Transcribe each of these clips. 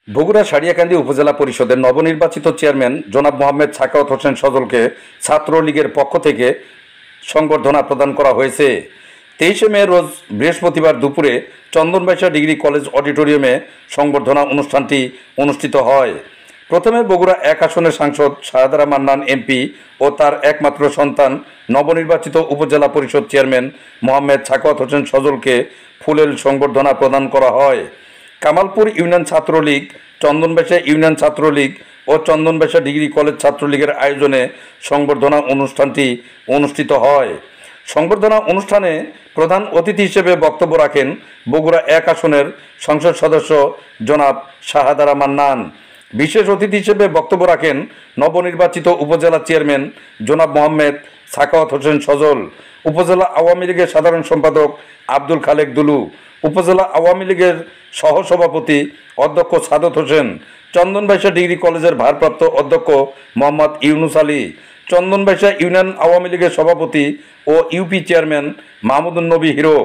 বগুড়া সারিয়াকান্দি উপজেলা পরিষদের নবনির্বাচিত চেয়ারম্যান জনাব মোহাম্মদ সাখাওয়াত হোসেন সজলকে ছাত্রলীগের পক্ষ থেকে সংবর্ধনা প্রদান করা হয়েছে। 23 মে রোজ বৃহস্পতিবার দুপুরে চন্দনবাইশা ডিগ্রি কলেজ অডিটোরিয়ামে সংবর্ধনা অনুষ্ঠানটি অনুষ্ঠিত হয়। প্রথমে বগুড়া 1 আসনের সাংসদ শাহাদারা মান্নান এমপি ও তার একমাত্র সন্তান নবনির্বাচিত উপজেলা পরিষদ চেয়ারম্যান মোহাম্মদ সাখাওয়াত হোসেন সজলকে ফুলেল সংবর্ধনা প্রদান করা হয়। কামালপুর ইউনিয়ন ছাত্রলীগ, চন্দনবাইশা ইউনিয়ন ছাত্রলীগ ও চন্দনবাইশা ডিগ্রি কলেজ ছাত্রলীগের আয়োজনে সংবর্ধনা অনুষ্ঠানটি অনুষ্ঠিত হয়। সংবর্ধনা অনুষ্ঠানে প্রধান অতিথি হিসেবে বক্তব্য রাখেন বগুড়া 1 আসনের সংসদ সদস্য জনাব শাহাদারা মান্নান। বিশেষ অতিথি হিসেবে বক্তব্য রাখেন নবনির্বাচিত উপজেলা চেয়ারম্যান জনাব মোহাম্মদ সাখাওয়াত হোসেন সজল, উপজেলা আওয়ামী লীগের সাধারণ সম্পাদক আব্দুল খালেক দুলু, উপজেলা আওয়ামী লীগের সহসভাপতি অধ্যক্ষ সাদত হোসেন, চন্দনবাইশা ডিগ্রি কলেজের ভারপ্রাপ্ত অধ্যক্ষ মোহাম্মদ ইউনুস আলী, চন্দনবাইশা ইউনিয়ন আওয়ামী লীগের সভাপতি ও ইউপি চেয়ারম্যান মাহমুদুন নবী হিরো,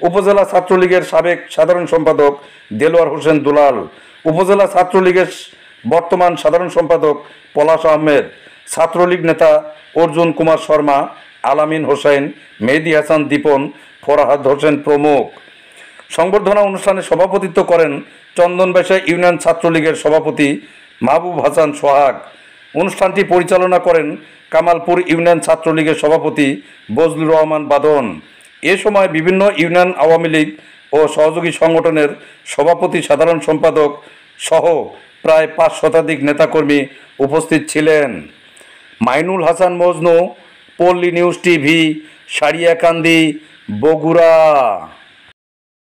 উপজেলা ছাত্রলীগের সাবেক সাধারণ সম্পাদক দেলোয়ার হোসেন দুলাল, উপজেলা ছাত্রলীগের বর্তমান সাধারণ সম্পাদক পলাশ আহমেদ, ছাত্রলীগ নেতা অর্জুন কুমার শর্মা, আলামিন হোসেন, মেহেদি হাসান দীপন, ফরহাদ হোসেন প্রমুখ। সংবর্ধনা অনুষ্ঠানে সভাপতিত্ব করেন চন্দনবাইশা ইউনিয়ন ছাত্রলীগের সভাপতি মাহবুব হাসান সোহাগ। অনুষ্ঠানটি পরিচালনা করেন কামালপুর ইউনিয়ন ছাত্রলীগের সভাপতি বজলুর রহমান বাদন। এ সময় বিভিন্ন ইউনিয়ন আওয়ামী লীগ ও সহযোগী সংগঠনের সভাপতি, সাধারণ সম্পাদক সহ প্রায় 5 শতাধিক নেতাকর্মী উপস্থিত ছিলেন। মাইনুল হাসান মজনু, পল্লী নিউজ টিভি, সারিয়াকান্দি, বগুড়া।